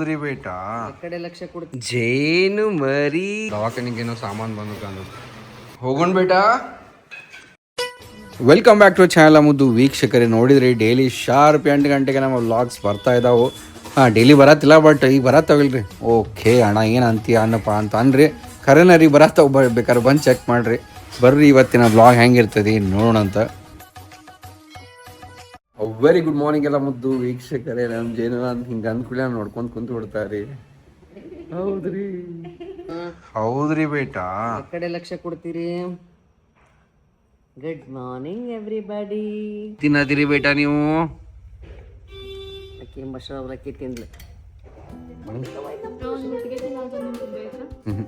ಹೌದ್ರಿ ಬೇಟಾ ಕಡೆ ಲಕ್ಷ ಕೊಡ್ತೀನಿ. ಜೇನು ಮರಿ ದವಾಖಾನಿಗೇನೋ ಸಾಮಾನು ಬಂದು ಕಾಣು ಹೋಗೋಣ ಬೇಟಾ. ವೆಲ್ಕಮ್ ಬ್ಯಾಕ್ ಟು ಚಾನಲ್ ಮುದ್ದು ವೀಕ್ಷಕರೇ. ನೋಡಿದ್ರಿ ಡೈಲಿ ಶಾರ್ಪ್ 8 ಗಂಟೆಗೆ ನಮ್ಮ ವ್ಲಾಗ್ಸ್ ಬರ್ತಾ ಇದ್ದಾವೆ. ಡೈಲಿ ಬರತ್ತಿಲ್ಲ, ಬಟ್ ಈಗ ಬರತ್ತಾವಿಲ್ರಿ. ಓಕೆ ಅಣ್ಣ ಏನು ಅಂತೀಯ ಅನ್ನಪ್ಪ ಅಂತ ಅನ್ರಿ. ಖರೇನ ರೀ ಬರತ್ತಾವ, ಬೇಕಾದ್ರೆ ಬಂದು ಚೆಕ್ ಮಾಡಿರಿ. ಬರ್ರಿ ಇವತ್ತಿನ ವ್ಲಾಗ್ ಹೆಂಗಿರ್ತದೆ ನೋಡೋಣ ಅಂತ. ವೆರಿ ಗುಡ್ ಮಾರ್ನಿಂಗ್ ಎಲ್ಲ ಮುದ್ದು ವೀಕ್ಷಕರೇ. ನಮ್ಮ ಜೇನು ಅಂತ ಹಿಂಗೆ ಅಂದ್ಕೂಡ ನೋಡ್ಕೊಂಡು ಕುಂತು ಬಿಡ್ತಾರೆ. ಹೌದ್ರಿ ಹೌದ್ರಿ ಬೇಟಾ ಕಡೆ ಲಕ್ಷ ಕೊಡ್ತೀರಿ. Good morning everybody. ತಿನ್ನದಿರಿ ಬೇಟಾ ನೀವು? ಅಕ್ಕಿ ಮಸಾಲಕ್ಕಿ ತಿನ್ಲಿ.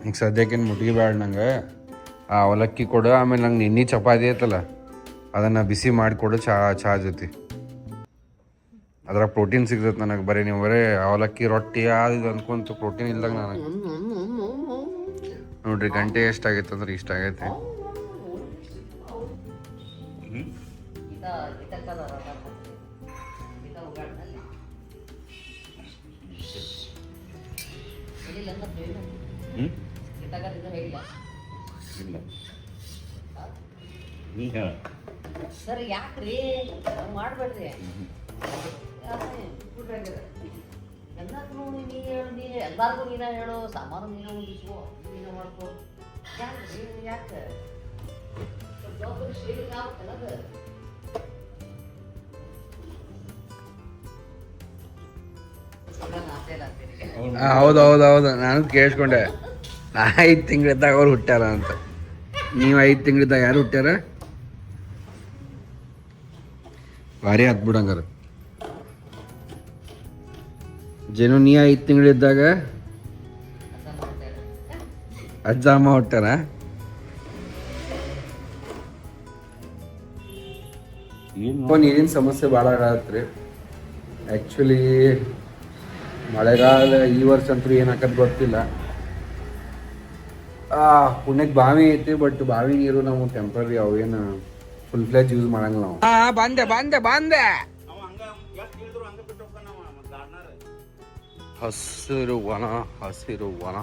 ಈಗ ಸದ್ಯಕ್ಕೇನು ಮುಟ್ಟಿಗೆ ಬೇಡ ನಂಗೆ. ಆ ಅವಲಕ್ಕಿ ಕೊಡು, ಆಮೇಲೆ ನಂಗೆ ನಿನ್ನೆ ಚಪಾತಿ ಐತಲ್ಲ ಅದನ್ನು ಬಿಸಿ ಮಾಡಿಕೊಡು ಚಹಾ ಜೊತೆ. ಅದ್ರಾಗ ಪ್ರೋಟೀನ್ ಸಿಗ್ತೈತೆ ನನಗೆ. ಬರೀ ನೀವು ಬರೀ ಅವಲಕ್ಕಿ ರೊಟ್ಟಿ ಅದು ಅಂದ್ಕೊಂತ ಪ್ರೋಟೀನ್ ಇಲ್ದಾಗ ನನಗೆ. ನೋಡ್ರಿ ಗಂಟೆ ಎಷ್ಟಾಗೈತೆ ಅಂದ್ರೆ ಇಷ್ಟ ಆಗೈತೆ. ಸರ್ ಯಾಕ್ರಿ ಮಾಡ್ಬೇಡ್ರಿ. ಎಲ್ಲಾರ್ಗು ನೀ ಹೇಳು, ಎಲ್ಲಾರ್ಗು ನೀನ ಹೇಳು, ಸಾಮಾನು ನೀನ ಹೊಂದಿಸು, ನೀನ ಮಾಡ್ಕೊ. ಯಾಕ್ರಿ ಯಾಕೆ ಹೌದು ನಾನು ಕೇಳಿಸ್ಕೊಂಡೆ. 5 ತಿಂಗಳಿದ್ದಾಗ ಅವ್ರು ಹುಟ್ಟ್ಯಾರ ಅಂತ. ನೀವು 5 ತಿಂಗಳಿದ್ದಾಗ ಯಾರು ಹುಟ್ಟ್ಯಾರ? ಭಾರಿ ಹತ್ಬಿಡಂಗಾರ. ಜೇನು ನೀ 5 ತಿಂಗಳಿದ್ದಾಗ ಅಜ್ಜ ಅಮ್ಮ ಹುಟ್ಟ್ಯಾರ. ನೀರಿನ ಸಮಸ್ಯೆ ಭಾಳ ಆಗತ್ರಿ. ಆ್ಯಕ್ಚುಲಿ ಮಳೆಗಾಲ ಈ ವರ್ಷ ಅಂತೂ ಏನಾಕತ್ ಗೊತ್ತಿಲ್ಲ. ಪುಣ್ಯಕ್ಕೆ ಬಾವಿ ಐತಿ, ಬಟ್ ಬಾವಿ ನೀರು ನಾವು ಟೆಂಪ್ರರಿ ಅವೇನು ಫುಲ್ ಫ್ಲೆಜ್ ಯೂಸ್ ಮಾಡಂಗಿಲ್ಲ ನಾವು. ಬಂದೆ ಹಸಿರು ವನ.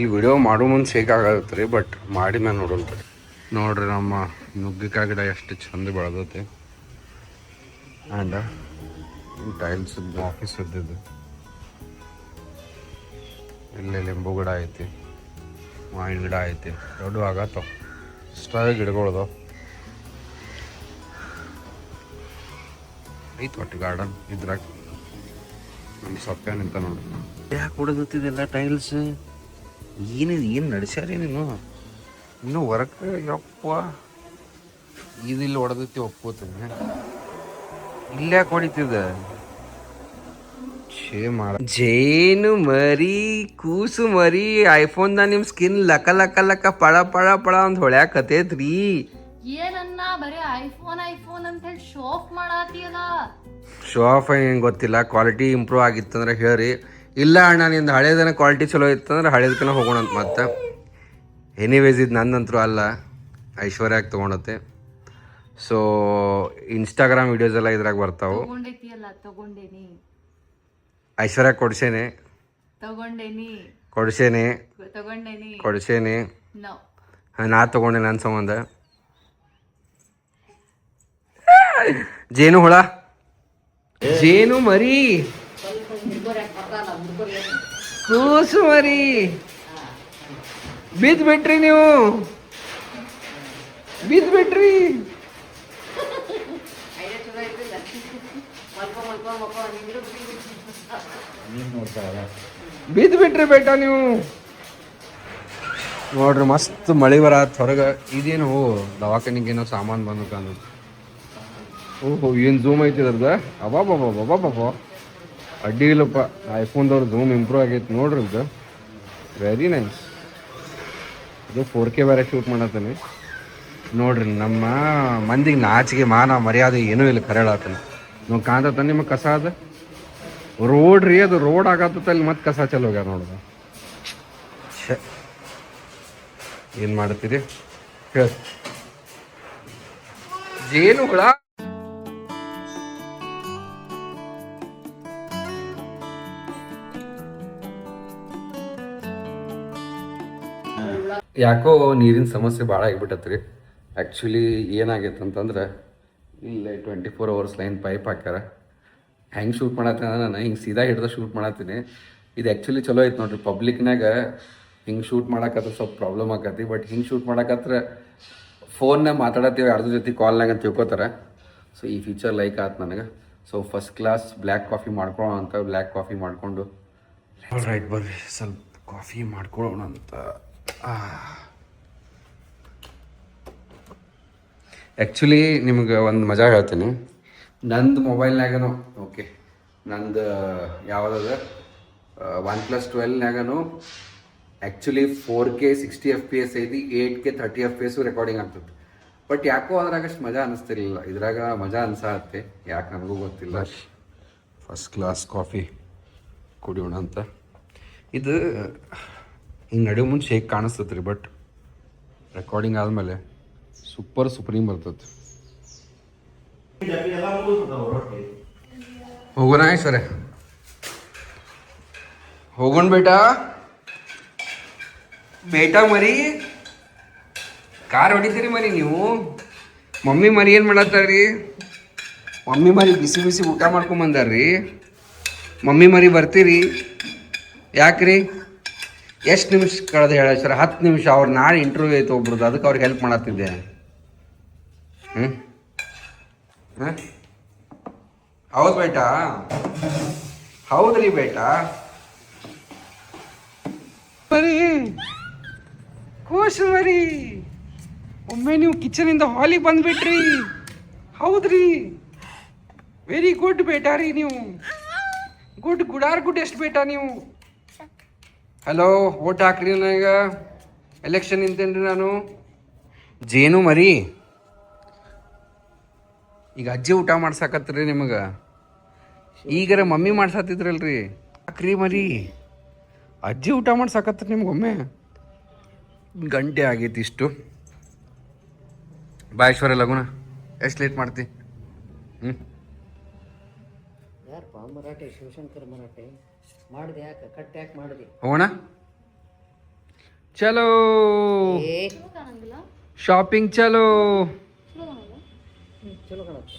ಈ ವಿಡಿಯೋ ಮಾಡೋ ಮುಂದೆ ಶೇಕ್ ಆಗತ್ತೆ ರೀ, ಬಟ್ ಮಾಡಿ ಮೇಲೆ ನೋಡೋಲ್ರಿ. ನೋಡ್ರಿ ನಮ್ಮ ನುಗ್ಗಿಕಾಯಿ ಗಿಡ ಎಷ್ಟು ಚಂದ ಬೆಳೆದೈತಿ. ಆ್ಯಂಡ್ ಟೈಲ್ಸ್ ಆಫೀಸ್ ಇದ್ದಿದ್ದು. ಇಲ್ಲೇ ಲಿಂಬು ಗಿಡ ಐತಿ, ಮಾವಿನ ಗಿಡ ಐತಿ, ದೊಡ್ಡ ಆಗತ್ತವ. ಇಷ್ಟಾಗಿ ಗಿಡಗಳದಾವ. ಐತಿ ಒಟ್ಟು ಗಾರ್ಡನ್. ಇದ್ರಾಗ ನಮ್ಮ ಸೊಪ್ಪೆ ನಿಂತ ನೋಡ್ರಿ. ಯಾಕೆ ಹೊಡೆದತ್ತಿದೆಲ್ಲ ಟೈಲ್ಸ್? ಏನು ನಡೆಸ್ಯಾರಿ ನೀನು? ಇನ್ನೂ ಹೊರಕ್ಕೆ ಯಪ್ಪ ಇದಿಲ್ಲಿ ಹೊಡೆದತ್ತಿ ಒಪ್ಕೋತೀನಿ. ಇಲ್ಯಾಕೆ ಹೊಡಿತಿದ? ಜೇನು ಮರಿ, ಕೂಸು ಮರಿ, ಐಫೋನ್ದಾಗ ನಿಮ್ಮ ಸ್ಕಿನ್ ಲಕ ಲಕ ಲಕ ಪಳ ಪಳ ಪಳ ಅಂತ ಹೊಳ್ಯಾಕತೈತ್ರಿ. ಏನನ್ನ ಬರೀ ಐಫೋನ್ ಅಂತ ಹೇಳಿ ಶೋ ಆಫ್ ಮಾಡಾತಿಯಲ್ಲ. ಶೋ ಆಫ್ ಹೆಂಗೆ ಗೊತ್ತಿಲ್ಲ. ಕ್ವಾಲಿಟಿ ಇಂಪ್ರೂವ್ ಆಗಿತ್ತಂದ್ರೆ ಹೇಳ್ರಿ. ಇಲ್ಲ ಅಣ್ಣ ನಿಂದು ಹಳೇದನ ಕ್ವಾಲಿಟಿ ಚಲೋ ಇತ್ತಂದ್ರೆ ಹಳೇದಕ್ಕನ ಹೋಗೋಣ ಅಂತ. ಮತ್ತೆ ಎನಿವೇಸ್ ಇದು ನಂದಂತರೂ ಅಲ್ಲ, ಐಶ್ವರ್ಯಾಗ ತೊಗೊಂಡತ್ತೆ. ಸೊ ಇನ್ಸ್ಟಾಗ್ರಾಮ್ ವಿಡಿಯೋಸ್ ಎಲ್ಲ ಇದ್ರಾಗ ಬರ್ತಾವೆ. ಐಶ್ವರ್ಯ ಕೊಡ್ಸೇನೆ ನಾ ತಗೊಂಡೆ ನನ್ನ ಸಂಬಂಧ. ಜೇನು ಹುಳ, ಜೇನು ಮರಿ, ಕೂಸು ಮರಿ ಬಿದ್ಬಿಟ್ರಿ ನೀವು, ಬಿದ್ಬಿಟ್ರಿ. ಬಿದ್ಬಿಟ್ರಿ ಬೇಟಾ ನೀವು. ನೋಡ್ರಿ ಮಸ್ತ್ ಮಳೆ ಬರತ್ ಹೊರಗೆ. ಇದೇನು ದವಾಖಾನಿಗೇನೋ ಸಾಮಾನು ಬಂದು ಕಾಣು. ಓಹೋ ಏನು ಝೂಮ್ ಐತಿ ಅದ್ರದ. ಅಬ್ಬಾಬಾಬಾಬಾಬಾಬ ಅಡ್ಡಿ ಇಲ್ಲಪ್ಪ. ಐಫೋನ್ದವ್ರು ಝೂಮ್ ಇಂಪ್ರೂವ್ ಆಗೈತಿ ನೋಡ್ರಿ. ಇದು ವೆರಿ ನೈಸ್. ಇದು 4K ಬೇರೆ ಶೂಟ್ ಮಾಡತ್ತಾನೆ ನೋಡ್ರಿ. ನಮ್ಮ ಮಂದಿಗೆ ನಾಚಿಗೆ ಮಾನ ಮರ್ಯಾದೆ ಏನೂ ಇಲ್ಲ. ಕರೆ ಹೇಳತ್ತಾನೆ. ನಾವು ಕಾಂತತ್ತ ನಿಮಗೆ ಕಸ ಅದ ರೋಡ್ ರೀ. ಅದು ರೋಡ್ ಆಗತ್ತ ಅಲ್ಲಿ ಮತ್ತೆ ಕಸ ಚಲೋ ಹೋಗ್ಯಾರ ನೋಡ್ದ. ಏನು ಮಾಡ್ತೀರಿ ಹೇಳಿ? ಜೇನು ಹುಳ ಯಾಕೋ ನೀರಿನ ಸಮಸ್ಯೆ ಭಾಳ ಆಗಿಬಿಟ್ಟತ್ರಿ ರೀ. ಆ್ಯಕ್ಚುಲಿ ಏನಾಗೈತೆ ಅಂತಂದ್ರೆ ಇಲ್ಲೇ 24 hours ಲೈನ್ ಪೈಪ್ ಹಾಕ್ಯಾರ. ಹೆಂಗೆ ಶೂಟ್ ಮಾಡತ್ತೀನಿ ನಾನು ಹಿಂಗೆ ಸೀದಾ ಹಿಡ್ದು ಶೂಟ್ ಮಾಡತ್ತೀನಿ. ಇದು ಆ್ಯಕ್ಚುಲಿ ಚಲೋ ಐತೆ ನೋಡ್ರಿ. ಪಬ್ಲಿಕ್ನಾಗ ಹಿಂಗೆ ಶೂಟ್ ಮಾಡಕತ್ರ ಸ್ವಲ್ಪ ಪ್ರಾಬ್ಲಮ್ ಆಕತಿ. ಬಟ್ ಹಿಂಗೆ ಶೂಟ್ ಮಾಡಕತ್ರ ಫೋನ್ನಾಗ ಮಾತಾಡತ್ತೀವಿ ಯಾರ್ದ್ರ ಜೊತೆ ಕಾಲ್ನಾಗ ಅಂತ ತಿಳ್ಕೊತಾರೆ. ಸೊ ಈ ಫೀಚರ್ ಲೈಕ್ ಆಯ್ತು ನನಗೆ. So first class black coffee ಮಾಡ್ಕೊಳ್ಳೋಣ ಅಂತ ಬ್ಲ್ಯಾಕ್ ಕಾಫಿ ಮಾಡಿಕೊಂಡು ರೈಟ್ ಬರ್ರಿ ಸ್ವಲ್ಪ ಕಾಫಿ ಮಾಡ್ಕೊಳ್ಳೋಣ ಅಂತ. ಆ್ಯಕ್ಚುಲಿ ನಿಮ್ಗೆ ಒಂದು ಮಜಾ ಹೇಳ್ತೀನಿ. ನಂದು ಮೊಬೈಲ್ನಾಗನು ಓಕೆ ನಂದು ಯಾವುದದ OnePlus 12ನ್ಯಾಗನು ಆ್ಯಕ್ಚುಲಿ 4K 60 FPS ಐತಿ, 8K 30 FPS ರೆಕಾರ್ಡಿಂಗ್ ಆಗ್ತದೆ. ಬಟ್ ಯಾಕೋ ಅದ್ರಾಗ ಅಷ್ಟು ಮಜಾ ಅನ್ನಿಸ್ತಿರ್ಲಿಲ್ಲ. ಇದ್ರಾಗ ಮಜಾ ಅನ್ಸತ್ತೆ, ಯಾಕೆ ನನಗೂ ಗೊತ್ತಿಲ್ಲ. ಫಸ್ಟ್ ಕ್ಲಾಸ್ ಕಾಫಿ ಕುಡಿಯೋಣ ಅಂತ. ಇದು ಹಿಂಗೆ ನಡೆಯೋ ಮುಂಚೆ ಹೇಗೆ ಕಾಣಿಸ್ತದೆ ರೀ, ಬಟ್ ರೆಕಾರ್ಡಿಂಗ್ ಆದಮೇಲೆ ಸೂಪರ್ ಸುಪ್ರೀಮ್ ಬರ್ತದೆ. ಹೋಗೋಣ ಸರ, ಹೋಗೋಣ ಬೇಟಾ. ಬೇಟಾ ಮರಿ ಕಾರ್ ಹೊಡಿತೀರಿ ಮರಿ ನೀವು. ಮಮ್ಮಿ ಮರಿ ಏನು ಮಾಡತ್ತಾರ್ರಿ? ಮಮ್ಮಿ ಮರಿ ಬಿಸಿ ಬಿಸಿ ಊಟ ಮಾಡ್ಕೊಂಬಂದಾರ್ರಿ. ಮಮ್ಮಿ ಮರಿ ಬರ್ತೀರಿ? ಯಾಕ್ರಿ? ಎಷ್ಟು ನಿಮಿಷ ಕಳೆದು ಹೇಳ ಸರ್? 10 ನಿಮಿಷ. ಅವ್ರು ನಾಳೆ ಇಂಟರ್ವ್ಯೂ ಐತೆ ಒಬ್ರದ್ದು, ಅದಕ್ಕೆ ಅವ್ರಿಗೆ ಹೆಲ್ಪ್ ಮಾಡತ್ತಿದ್ದೆ. ಹಾಂ ಹೌದು ಬೇಟಾ, ಹೌದ್ರಿ ಬೇಟಾ. ಮರಿ ಖುಷ್ ಮರಿ, ಒಮ್ಮೆ ನೀವು ಕಿಚನಿಂದ ಹಾಲಿಗೆ ಬಂದ್ಬಿಟ್ರಿ. ಹೌದ್ರಿ, ವೆರಿ ಗುಡ್ ಬೇಟಾ ರೀ ನೀವು. ಗುಡ್ ಎಷ್ಟು ಬೇಟಾ ನೀವು. ಹಲೋ, ಓಟ್ ಹಾಕ್ರಿ ನನಗ. ಎಲೆಕ್ಷನ್ ನಿಂತೇನ್ರಿ ನಾನು. ಜೇನು ಮರಿ, ಈಗ ಅಜ್ಜಿ ಊಟ ಮಾಡ್ಸಾಕತ್ರಿ ನಿಮಗೆ. ಈಗರ ಮಮ್ಮಿ ಮಾಡ್ಸಾತಿದ್ರಲ್ರಿ. ಯಾಕ್ರಿ ಮರಿ? ಅಜ್ಜಿ ಊಟ ಮಾಡ್ಸಾಕತ್ರಿ ನಿಮ್ಗೊಮ್ಮೆ. ಗಂಟೆ ಆಗೈತಿ ಇಷ್ಟು. ಬಾಯೇಶ್ವರ ಲಗುನ ಎಷ್ಟು ಲೇಟ್ ಮಾಡ್ತಿ? ಯಾರಪ್ಪ ಮರಾಠೆ? ಶಿವಶಂಕರ್ ಮರಾಠೆ ಮಾಡಿದೆ. ಯಾಕೆ ಕಟ್ ಯಾಕೆ ಮಾಡಿದೆ? ಹೋಗೋಣ ಚಲೋ, ಶಾಪಿಂಗ್ ಚಲೋ. ಚಲೋ ಕಾಣುತ್ತೆ.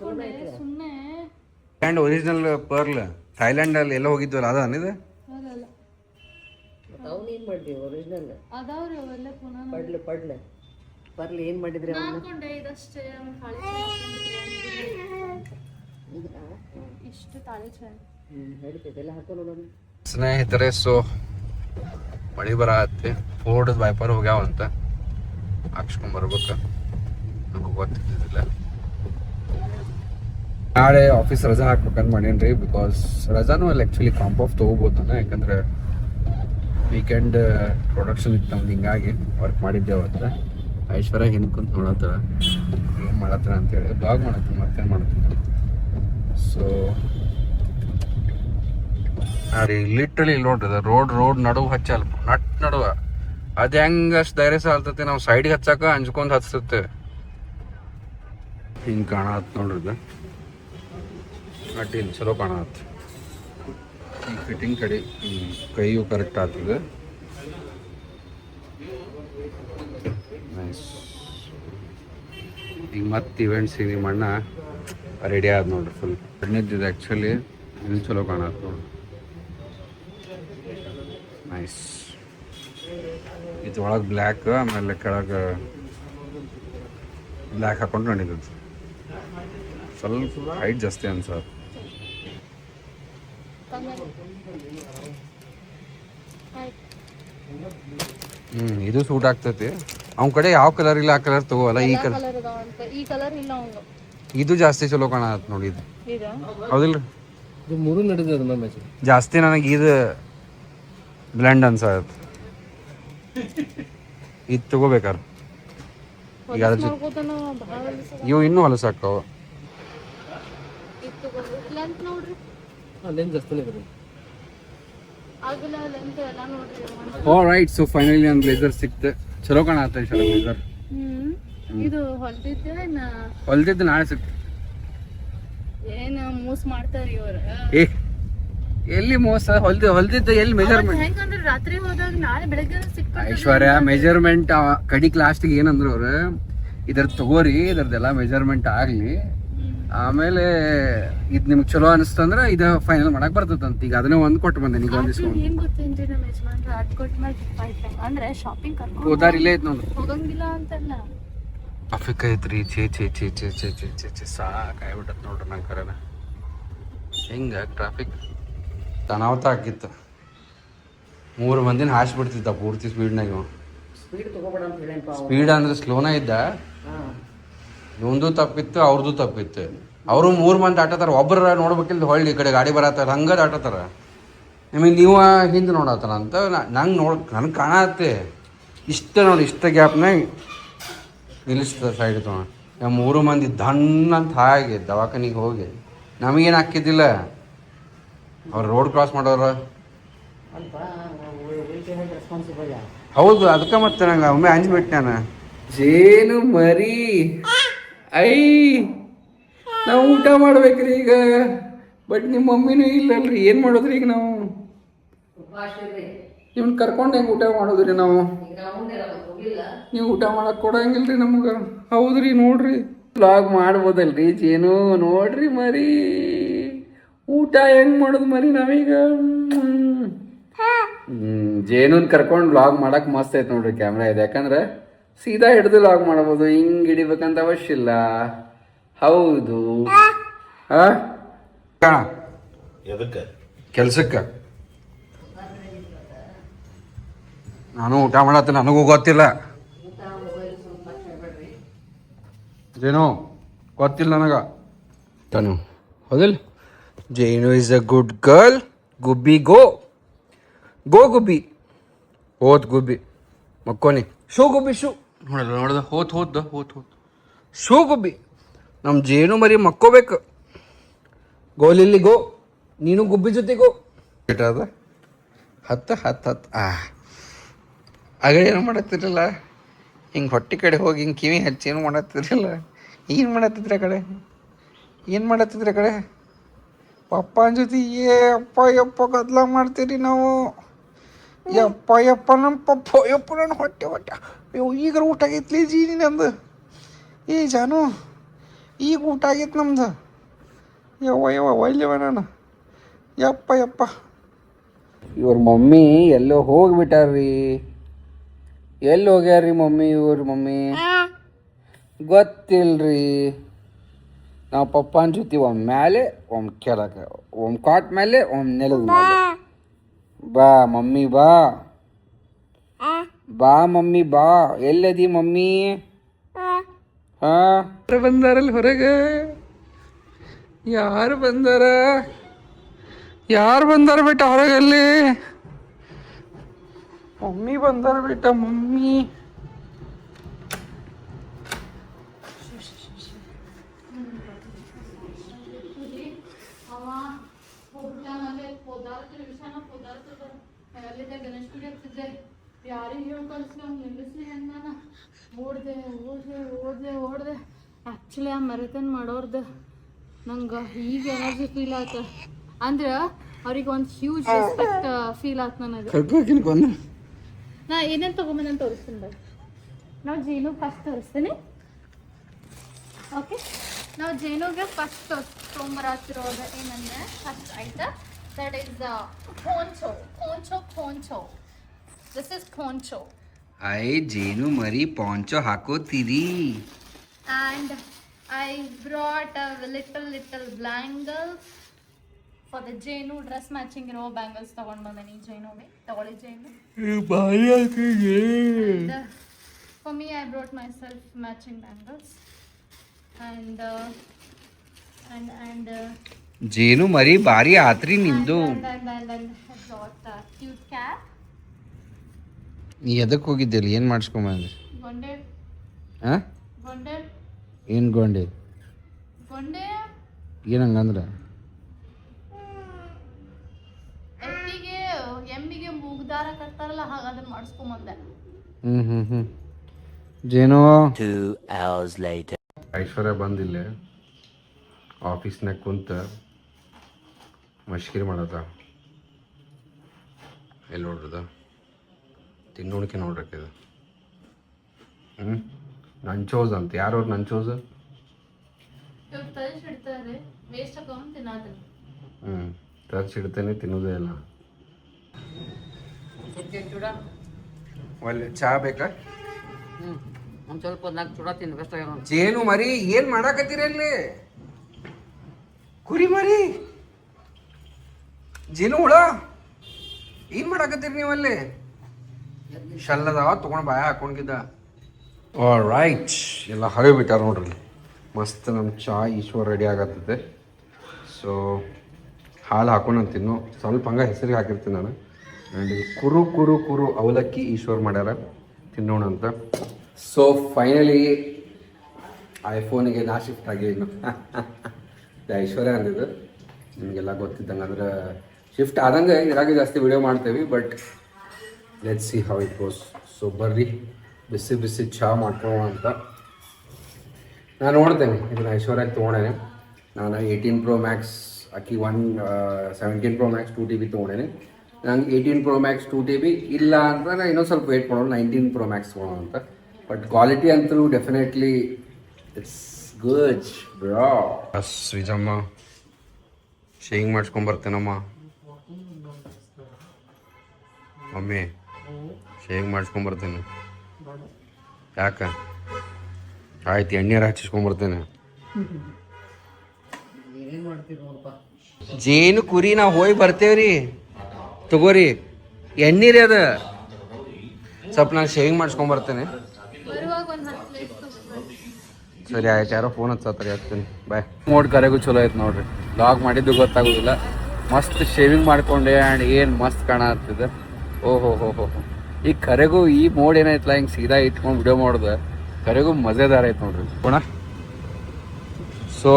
ಸುಮ್ಮನೆ ಆ್ಯಂಡ್ ಒರಿಜಿನಲ್ ಪರ್ಲ್ ಥೈಲ್ಯಾಂಡಲ್ಲಿ ಎಲ್ಲ ಹೋಗಿದ್ವಲ್ಲ, ಅದ ಅನಿದೆ. ಅವ್ನು ಏನು ಮಾಡಿದ್ವಿ? ಒರಿಜಿನಲ್ ಅದಾವ್ರಿ ಅವೆಲ್ಲ ಪುನಃ ಪರ್ಲಿ ಏನು ಮಾಡಿದ್ರಿ? ಅನ್ಕೊಂಡೆ ಇದಷ್ಟೇ ಇಷ್ಟು ತಾಳಿ ಚಂದ ನಡೀತೈತೆ ಎಲ್ಲ ಹಾಕೊಂಡು ನೋಡೋಣ. ಸ್ನೇಹಿತರೆ, ಸೊ ಮಳೆ ಬರತ್ತೆ. ಫೋರ್ಡ್ ವೈಪರ್ ಹೋಗ್ಯಾವಂತ, ಹಾಕ್ಸ್ಕೊಂಬರ್ಬೇಕು. ನನಗೂ ಗೊತ್ತಿದ್ದಿಲ್ಲ. ನಾಳೆ ಆಫೀಸ್ ರಜಾ ಹಾಕ್ಬೇಕಂತ ಮಾಡೇನ್ರಿ. ಬಿಕಾಸ್ ರಜಾನು ಅಲ್ಲಿ ಆ್ಯಕ್ಚುಲಿ ಕಾಂಪ್ ಆಫ್ ತೊಗೋಬೋದು ನಾನು, ಯಾಕಂದ್ರೆ ವೀಕೆಂಡ್ ಪ್ರೊಡಕ್ಷನ್ ಇತ್ತು ನಮ್ದು. ಹಿಂಗಾಗಿ ವರ್ಕ್ ಮಾಡಿದ್ದೆ ಅವತ್ತು. ಐಶ್ವರ್ಯ ಹಿಂದೆ ಕುಂತು ನೋಡತ್ತ ಏನು ಮಾಡತ್ರ ಅಂತೇಳಿ ಬ್ಲಾಗ್ ಮಾಡತ್ತೀನಿ, ಮತ್ತೇನು ಮಾಡ್ತೀನಿ. ಸೊ ರೀ ಲಿಟ್ರಲಿ ನೋಡ್ರಿ, ರೋಡ್ ನಡುವು ಹಚ್ಚಲ್ಲ, ನಡುವ. ಅದು ಹೆಂಗೆ ಅಷ್ಟು ಧೈರ್ಯ ಸಾಲ್ತೈತಿ. ನಾವು ಸೈಡ್ಗೆ ಹಚ್ಚಾಕ ಅಂಜ್ಕೊಂಡು ಹಚ್ತೈತೆ. ಹಿಂಗೆ ಕಾಣತ್ ನೋಡ್ರಿ ಇದು. ಅಡ್ಡಿಲ್ಲ, ಚಲೋ ಕಾಣತ್. ಈ ಫಿಟ್ಟಿಂಗ್ ಕಡೆ ಕೈಯು ಕರೆಕ್ಟ್ ಆಗ್ತದೆ. ನೈಸ್. ಈಗ ಮತ್ತೆ ಇವೆಂಟ್ಸ್ ನಿಮ್ಮ ಅಣ್ಣ ರೆಡಿ ಆದ ನೋಡ್ರಿ ಫುಲ್. ಎಣ್ಣೆದ್ದಿದೆ ಆ್ಯಕ್ಚುಲಿ. ಇದು ಚಲೋ ಕಾಣತ್ ನೋಡ್ರಿ. ನೈಸ್. ಇದ್ರೊಳಗೆ ಬ್ಲ್ಯಾಕ್, ಆಮೇಲೆ ಕೆಳಗೆ ಬ್ಲ್ಯಾಕ್ ಹಾಕೊಂಡು ನಡೀತದೆ. ಸ್ವಲ್ಪ ಹೈಟ್ ಜಾಸ್ತಿ ಅನ್ಸತ್ತೆ. ಇದು ಸೂಟ್ ಆಗ್ತೈತಿ. ಅವ್ನ ಕಡೆ ಯಾವ ಕಲರ್ ಇಲ್ಲ ಆ ಕಲರ್ ತಗೋಲ್ಲ. ಈ ಕಲರ್ ಇಲ್ಲ ಅವಂಗ. ಇದು ಜಾಸ್ತಿ ಚಲೋ ಕಾಣತ್ ನೋಡಿ. ಇದು ಹೌದಿಲ್ಲ? ಇದು ಮೂರು ನಡೆದ ಜಾಸ್ತಿ ನನಗೆ ಇದು ಬ್ಲೆಂಡ್ ಅನ್ಸತ್. ಇದು ತಗೋಬೇಕಾರ. ಈಗ ಅದ್ರ ಇವು ಇನ್ನೂ ಹೊಲಸಾಕವು. ರೈಟ್. ಸೊ ಫೈನಲಿ ನನ್ನ ಬ್ಲೇಸರ್ ಸಿಕ್ತು. ಚಲೋ ಕಾಣತ್ತೆ ಬ್ಲೇಸರ್. ಇದು ಹೊಲ್ದಿದ್ದು ನಾಳೆ ಸಿಕ್ತು. ಏನು ಮೂಸ್ ಮಾಡ್ತಾರೆ ಇವರು. ಎಲ್ಲಿ ಮೋಸ ಹೊಲ್ದಿದ್ದ ಎಲ್ಲಿ ಮೆಜರ್ಮೆಂಟ್ ಹೆಂಗಂದ್ರೆ ರಾತ್ರಿ ಹೋದಾಗ ನಾಳೆ ಬೆಳಗ್ಗೆ ಸಿಕ್ಬಿಡ್ತದೆ. ಐಶ್ವರ್ಯ ಮೆಜರ್ಮೆಂಟ್ ಕಡಿಕ್ ಲಾಸ್ಟಿಗೆ ಏನಂದ್ರು ಅವ್ರು ಇದ್ರ ತಗೋರಿ ಇದ್ರದ್ದೆಲ್ಲ ಮೆಜರ್ಮೆಂಟ್ ಆಗ್ಲಿ ಆಮೇಲೆ ಇದ್ ನಿಮ್ಗೆ ಚಲೋ ಅನಿಸ್ತಂದ್ರ ಇದ ಫೈನಲ್ ಮಾಡಕ್ ಬರ್ತದಂತ. ಈಗ ಅದನ್ನ ಒಂದ್ ಕೊಟ್ಟು ಬಂದೆ ಈಗ ಒಂದ್ ಆದ್ರೂ ಏನ್ ಗೊತ್ತೇನ್ರಿ ನಮ್ಮ ಯಜಮಾನ್ರು ಅದ್ ಕೊಟ್ಟ ಮೇಲೆ ಇಟ್ಟಾಯ್ತು ಅಂದ್ರೆ ಶಾಪಿಂಗ್ ಕರ್ಕೊಂಡು ಹೋದಾರ ಇಲ್ಲೇ ಐತ್ ನೋಡ್ರಿ ಹೋಗಂಗಿಲ್ಲ ಅಂತಲ್ಲ. ಟ್ರಾಫಿಕ್ ಐತ್ರಿ ಛೇ ಸಾಕಾಗ್ಬಿಟ್ಟತ್ ನೋಡ್ರಿ ನಂಗೆ ಕರೆನ ಹಿಂಗ ಟ್ರಾಫಿಕ್ ತನಾವತ ಆಗಿತ್ತು. 3 ಮಂದಿನ ಹಾಸ್ಬಿಡ್ತಿದ್ದ ಪೂರ್ತಿ ಸ್ಪೀಡ್ನಾಗ. ಸ್ಪೀಡ್ ತಗೋಬೇಡ ಅಂತ ಹೇಳೇನಪ್ಪ ಅವ್ನು. ಸ್ಪೀಡ್ ಅಂದ್ರೆ ಸ್ಲೋನ ಇದ್ದ. ಹಾಂ ಇವಂದು ತಪ್ಪಿತ್ತು ಅವ್ರದ್ದು ತಪ್ಪಿತ್ತು. ಅವರು 3 ಮಂದಿ ಆಟತಾರ, ಒಬ್ಬರ ನೋಡ್ಬೇಕಿಲ್ಲ ಹೊಳ್ಳಿ ಈ ಕಡೆ ಗಾಡಿ ಬರತ್ತಾರ ಹಂಗದ ಆಟತಾರ. ನಿಮಗೆ ನೀವು ಹಿಂದೆ ನೋಡತ್ತಾರ ಅಂತ ನಂಗೆ ನನಗೆ ಕಾಣತ್ತೆ ಇಷ್ಟ ನೋಡಿ ಇಷ್ಟ ಗ್ಯಾಪ್ನಾಗ ನಿಲ್ಲಿಸ್ತದೆ ಸೈಡ್ ತೊಗೊಂಡು. 3 ಮಂದಿ ದಣ್ಣ ಅಂತ ಹಾಗೆ ದವಾಖಾನಿಗೆ ಹೋಗಿ ನಮಗೇನು ಹಾಕಿದ್ದಿಲ್ಲ. ಅವ್ರು ರೋಡ್ ಕ್ರಾಸ್ ಮಾಡೋರು ಅಲ್ಪ ರೆಸ್ಪಾನ್ಸಿಬಲ್. ಹೌದು ಅದಕ್ಕೆ ಮತ್ತೆ ನಂಗೆ ಒಮ್ಮೆ ಅಂಜ್ಬಿಟ್ಟು ನಾನು ಜೇನು ಮರಿ ಐ ನಾವು ಊಟ ಮಾಡ್ಬೇಕ್ರಿ ಈಗ. ಬಟ್ ನಿಮ್ಮ ಮಮ್ಮಿನೂ ಇಲ್ಲಲ್ರಿ, ಏನು ಮಾಡೋದ್ರಿ ಈಗ ನಾವು? ನಿಮ್ನ ಕರ್ಕೊಂಡು ಹೆಂಗೆ ಊಟ ಮಾಡೋದ್ರಿ ನಾವು? ನೀವು ಊಟ ಮಾಡಕ್ಕೆ ಕೊಡಂಗಿಲ್ರಿ ನಮ್ಗೆ. ಹೌದ್ರಿ ನೋಡ್ರಿ ವ್ಲಾಗ್ ಮಾಡ್ಬೋದಲ್ರಿ ಜೇನು. ನೋಡ್ರಿ ಮರಿ ಊಟ ಹೆಂಗೆ ಮಾಡೋದು ಮರಿ ನಾವೀಗ. ಜೇನುನ್ ಕರ್ಕೊಂಡು ವ್ಲಾಗ್ ಮಾಡಕ್ಕೆ ಮಸ್ತ್ ಐತೆ ನೋಡ್ರಿ ಕ್ಯಾಮ್ರಾ ಇದೆ. ಯಾಕಂದ್ರೆ ಸೀದಾ ಹಿಡಿದು ವ್ಲಾಗ್ ಮಾಡ್ಬೋದು, ಹಿಂಗೆ ಹಿಡಿಬೇಕಂತ ಅವಶ್ಯ ಇಲ್ಲ. ಹೌದು ಕೆಲ್ಸಕ್ಕೆ ನಾನು ಊಟ ಮಾಡತ್ತೆ ನನಗೂ ಗೊತ್ತಿಲ್ಲ ಜೇನು, ಗೊತ್ತಿಲ್ಲ ನನಗ. ತಾನು ಹೌದಿಲ್ಲ ಜೇನು ಇಸ್ ಅ ಗುಡ್ ಗರ್ಲ್. ಗುಬ್ಬಿ ಗೋ ಗುಬ್ಬಿ ಹೋತ್ ಗುಬ್ಬಿ ಮಕ್ಕೋನಿ ಶೂ ಗುಬ್ಬಿ ಶೂ ನೋಡ್ದ ಹೋತ್ ಶೂ ಗುಬ್ಬಿ. ನಮ್ಮ ಜೇನು ಮರಿ ಮಕ್ಕೋಬೇಕು. ಗೋಲಿಲ್ಲಿ ಗೋ, ನೀನು ಗುಬ್ಬಿ ಜೊತೆ ಗೋ. ಅದ ಹತ್ತು ಆಗ ಏನು ಮಾಡತ್ತಿರಲ್ಲ, ಹಿಂಗೆ ಹೊಟ್ಟೆ ಕಡೆ ಹೋಗಿ ಹಿಂಗೆ ಕಿವಿ ಹಚ್ಚಿ ಏನು ಮಾಡತ್ತಿರಲಿಲ್ಲ. ಏನು ಮಾಡತ್ತಿದ್ರಿ ಆ ಕಡೆ? ಏನು ಮಾಡತ್ತಿದ್ರಿ ಆ ಕಡೆ? ಪಪ್ಪನ ಜೊತೆ ಯಪ್ಪ ಗದ್ಲ ಮಾಡ್ತೀರಿ ನಾವು. ಯಪ್ಪ ನಮ್ಮ ಪಪ್ಪ ನನ್ನ ಹೊಟ್ಟೆ ಅಯ್ಯೋ ಈಗ ಊಟ ಆಗೈತ್ಲಿ ಜೀನಿ ನಮ್ದು. ಏ ಜಾನು ಈಗ ಊಟ ಆಗೈತೆ ನಮ್ದು. ಯವ್ವ ಒಯ್ಲಿವ ನಾನು. ಯಪ್ಪ ಇವ್ರ ಮಮ್ಮಿ ಎಲ್ಲೋ ಹೋಗ್ಬಿಟ್ಟಾರ್ರಿ. ಎಲ್ಲಿ ಹೋಗ್ಯಾರ್ರಿ ಮಮ್ಮಿ? ಇವ್ರ ಮಮ್ಮಿ ಗೊತ್ತಿಲ್ರಿ. ನಾವು ಪಪ್ಪನ ಜೊತೆ ಒಮ್ಮೆ ಮ್ಯಾಲೆ ಒಮ್ಮೆ ಕೆಳಗೆ, ಒಮ್ಮೆ ಕಾಟ್ ಮೇಲೆ ಒಮ್ಮೆ ನೆಲದ ಮೇಲೆ. ಬಾ ಮಮ್ಮಿ ಬಾ ಮಮ್ಮಿ ಬಾ. ಎಲ್ಲದಿ ಮಮ್ಮಿ? ಯಾರು ಬಂದಾರಲ್ಲಿ ಹೊರಗೆ? ಯಾರು ಬಂದಾರ ಬೇಟ ಹೊರಗಲ್ಲಿ? ಮಮ್ಮಿ ಬಂದಾರ ಬೇಟ ಮಮ್ಮಿ. ಗಣೇಶ್ ಗುಡಿ ಹತ್ತಿದ್ದೆ, ಯಾರಿಗೆ ಹೇಳಿ ಕಳಿಸ್ಲಿ ಅವ್ನು ನಿಲ್ಲಿಸ್ಲಿ ಅಂತ ನಾನು ಓಡ್ದೆ. ಆ್ಯಕ್ಚುಲಿ ಆ ಮ್ಯಾರಥಾನ್ ಮಾಡೋರ್ದು ನಂಗೆ ಈಗ ಎನರ್ಜಿ ಫೀಲ್ ಆಯ್ತು. ಅಂದ್ರೆ ಅವ್ರಿಗೆ ಒಂದು ಹ್ಯೂಜ್ ರೆಸ್ಪೆಕ್ಟ್ ಫೀಲ್ ಆಯ್ತು ನನಗೆ. ನಾ ಏನೇನು ತೊಗೊಂಬಂದು ತೋರಿಸ್ತೀನಿ ಬರೀ. ನಾವು ಜೇನು ಫಸ್ಟ್ ತೋರಿಸ್ತೀನಿ. ಓಕೆ, ನಾವು ಜೇನುಗೆ ಫಸ್ಟ್ ತೊಗೊಂಬರತ್ತಿರೋದು ಏನಂದರೆ first item that is poncho. This is poncho. I ಜೇನು ಮರಿ ಪಾಂಚೋ ಹಾಕೋತೀರಿ. And I brought a little bangles for the Jenu dress matching bangles ತಗೊಂಡು ಬಂದನಿ. ಜೇನುಗೆ ತಗೊಳ್ಳಿ ಜೇನು. And for me I brought myself matching bangles and ಜೇನು ಮರಿ ಬಾರಿ ಆತ್ರಿ ನಿಂದು. and I brought a cute cap. ನೀ ಎದಕ್ಕೆ ಹೋಗಿದ್ದಿಲ್ಲ? ಏನು ಮಾಡಿಸ್ಕೊಂಬಂದೆ? ಗೊಂಡೆ ಏನು ಗೊಂಡೆ ಏನು ಹಂಗಂದ್ರೆ? ಎಮ್ಮಿಗೆ ಮೂಗ್ದಾರ ಕಟ್ತಾರಲ್ಲ ಹಾಗಾದ್ರೆ ಮಾಡಿಸ್ಕೊಂಬಂದೆ. ಜೇನು 2 hours later. ಐಶ್ವರ್ಯ ಬಂದಿಲ್ಲ, ಆಫೀಸ್ನಾಗ ಕುಂತ ಮಶ್ಕಿರಿ ಮಾಡತ್ತ. ಎಲ್ಲಿ ನೋಡ್ರದ ತಿನ್ನೋಣಿಕೆ ನೋಡ್ರಕ್ಕೆ ಇದು ನಂಚೋಸ್ ಅಂತ ಯಾರು ಅವ್ರು ನಂಚೋಸ್ ತರಿಸಿಡ್ತೇನೆ ತಿನ್ನೋದೇ ಇಲ್ಲ ಒಳ್ಳೆ ಚಹಾ ಬೇಕಾ ಒಂದು ಸ್ವಲ್ಪ 4 ಚೂಡ ತಿನ್ನು ಬೆಸ್ಟ್ ಆಗ್ಯಾವ ಜೇನು ಮರಿ ಏನ್ ಮಾಡಾಕತ್ತೀರಿ ಅಲ್ಲಿ ಕುರಿ ಮರಿ ಜೇನು ಹುಳ ಏನ್ ಮಾಡಾಕತ್ತೀರಿ ನೀವಲ್ಲಿ ಶಲ್ಲದಾವ ತಗೊಂಡು ಬಾಯ ಹಾಕೊಂಡಿದ್ದ ರೈಟ್ ಎಲ್ಲ ಹರಿವು ಬಿಟ್ಟಾರ ನೋಡ್ರಿ ಮಸ್ತ್ ನಮ್ಮ ಚಾ ಈಶ್ವರ್ ರೆಡಿ ಆಗತ್ತೈತೆ ಸೊ ಹಾಲು ಹಾಕೊಂಡು ನಾನು ತಿನ್ನು ಸ್ವಲ್ಪ ಹಂಗೆ ಹೆಸರಿಗೆ ಹಾಕಿರ್ತೀನಿ ನಾನು ಆ್ಯಂಡ್ ಕುರು ಕುರು ಕುರು ಅವಲಕ್ಕಿ ಈಶ್ವರ್ ಮಾಡ್ಯಾರ ತಿನ್ನೋಣ ಅಂತ ಸೊ ಫೈನಲಿ ಐಫೋನಿಗೆ ನಾ ಶಿಫ್ಟ್ ಆಗಿ ಇನ್ನು ಐಶ್ವರ್ಯ ಅಂದಿದ್ದು ನಿಮಗೆಲ್ಲ ಗೊತ್ತಿದ್ದಂಗೆ ಅಂದ್ರೆ ಶಿಫ್ಟ್ ಆದಂಗೆ ಇರಾಗ ಜಾಸ್ತಿ ವಿಡಿಯೋ ಮಾಡ್ತೇವೆ but let's see how it goes so ಬರ್ರಿ ಬಿಸಿ ಬಿಸಿ ಚಹಾ ಮಾಡ್ಕೊಳ್ಳೋಣ ಅಂತ ನಾನು ನೋಡ್ತೇನೆ ಇದನ್ನು ಐಶ್ವರ್ಯಾಗಿ ತೊಗೊಂಡೇನೆ ನಾನು 18 Pro Max ಅಕ್ಕಿ 17 Pro Max 2 TB ತೊಗೊಂಡೇನೆ ನಂಗೆ 18 Pro Max 2 TB ಇಲ್ಲ ಅಂತಂದರೆ ಇನ್ನೊಂದು ಸ್ವಲ್ಪ ವೇಟ್ ಮಾಡೋಣ 19 Pro Max ತೊಗೊಳ್ಳೋಣ ಅಂತ ಬಟ್ ಕ್ವಾಲಿಟಿ ಅಂತೂ ಡೆಫಿನೆಟ್ಲಿ ಇಟ್ಸ್ ಗುಡ್ ಬ್ರೋ ಶ್ರೀಜಮ್ಮ ಶೇವಿಂಗ್ ಮಾಡಿಸ್ಕೊಂಬರ್ತೇನಮ್ಮ ಮಮ್ಮಿ ಶೇವಿಂಗ್ ಮಾಡಿಸ್ಕೊಂಬರ್ತೇನೆ ಯಾಕೆ ಆಯ್ತು ಎಣ್ಣೆರ ಹಚ್ಚಿಸ್ಕೊಂಬರ್ತೇನೆ ಜೇನು ಕುರಿ ನಾವು ಹೋಗಿ ಬರ್ತೇವ್ರಿ ತಗೋರಿ ಎಣ್ಣೀರಿ ಅದ ಸ್ವಲ್ಪ ನಾನು ಶೇವಿಂಗ್ ಮಾಡಿಸ್ಕೊಂಬರ್ತೇನೆ ಸರಿ ಆಯ್ತು ಯಾರೋ ಫೋನ್ ಹಚ್ಚತ್ತಾರೆ ಹಾಕ್ತೀನಿ ಬಾಯ್ ಮೋಡ್ ಕರೆಗೂ ಚಲೋ ಆಯ್ತು ನೋಡ್ರಿ ಲಾಗ್ ಮಾಡಿದ್ದು ಗೊತ್ತಾಗೋದಿಲ್ಲ ಮಸ್ತ್ ಶೇವಿಂಗ್ ಮಾಡ್ಕೊಂಡೆ ಆ್ಯಂಡ್ ಏನು ಮಸ್ತ್ ಕಾಣತ್ತಿದೆ ಓಹೋ ಹೋ ಹೋ ಈ ಕರೆಗೂ ಈ ಮೋಡ್ ಏನಾಯ್ತಲ್ಲ ಹಿಂಗೆ ಸೀದಾ ಇಟ್ಕೊಂಡು ವಿಡಿಯೋ ಮಾಡೋದು ಕರೆಗೂ ಮಜೆದಾರ ಐತೆ ನೋಡ್ರಿ ಪುಣ ಸೊ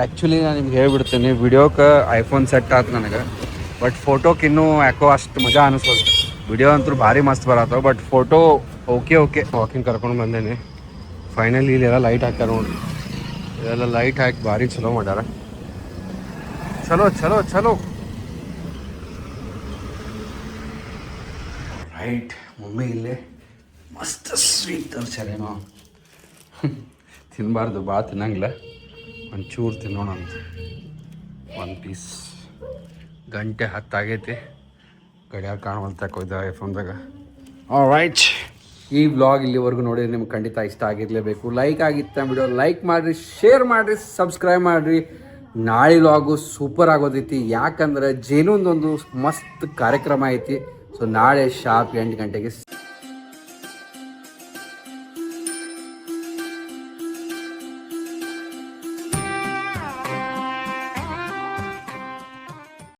ಆ್ಯಕ್ಚುಲಿ ನಾನು ನಿಮ್ಗೆ ಹೇಳ್ಬಿಡ್ತೀನಿ ವಿಡಿಯೋಕ್ಕೆ ಐಫೋನ್ ಸೆಟ್ ಆಯ್ತು ನನಗೆ ಬಟ್ ಫೋಟೋಕ್ಕೆ ಇನ್ನೂ ಯಾಕೋ ಅಷ್ಟು ಮಜಾ ಅನಿಸೋದು ವಿಡಿಯೋ ಅಂತೂ ಭಾರಿ ಮಸ್ತ್ ಬರತ್ತವ ಬಟ್ ಫೋಟೋ ಓಕೆ ವಾಕಿಂಗ್ ಕರ್ಕೊಂಡು ಬಂದೇನೆ ಫೈನಲಿ ಇಲ್ಲೆಲ್ಲ ಲೈಟ್ ಹಾಕ್ಯಾರ ನೋಡ್ರಿ ಇದೆಲ್ಲ ಲೈಟ್ ಹಾಕಿ ಭಾರಿ ಚಲೋ ಮಾಡ್ಯಾರ ಚಲೋ ರೈಟ್ ಮಮ್ಮಿ ಇಲ್ಲೇ ಮಸ್ತ್ ಸ್ವೀಟ್ ತರ್ಸ್ಯಾರೇನೋ ತಿನ್ನಬಾರ್ದು ಭಾಳ ತಿನ್ನಂಗಿಲ್ಲ ಒಂಚೂರು ತಿನ್ನೋಣ ಅಂತ 1 ಪೀಸ್ ಗಂಟೆ 10 ಆಗೈತಿ ಗಡಿಯಾರ ಕಾಣುವಂತ ಐಫೋನ್ದಾಗ ರೈಟ್ ಈ ವ್ಲಾಗ್ ಇಲ್ಲಿವರೆಗೂ ನೋಡಿದ್ರೆ ನಿಮ್ಗೆ ಖಂಡಿತ ಇಷ್ಟ ಆಗಿರಲೇಬೇಕು ಲೈಕ್ ಆಗಿತ್ತ ವಿಡಿಯೋ ಲೈಕ್ ಮಾಡಿರಿ ಶೇರ್ ಮಾಡಿರಿ ಸಬ್ಸ್ಕ್ರೈಬ್ ಮಾಡಿರಿ ನಾಳೆ ವ್ಲಾಗು ಸೂಪರ್ ಆಗೋದೈತಿ ಯಾಕಂದ್ರೆ ಜೇನುಂದೊಂದು ಮಸ್ತ್ ಕಾರ್ಯಕ್ರಮ ಐತಿ ಸೊ ನಾಳೆ ಶಾರ್ಪ್ 8 ಗಂಟೆಗೆ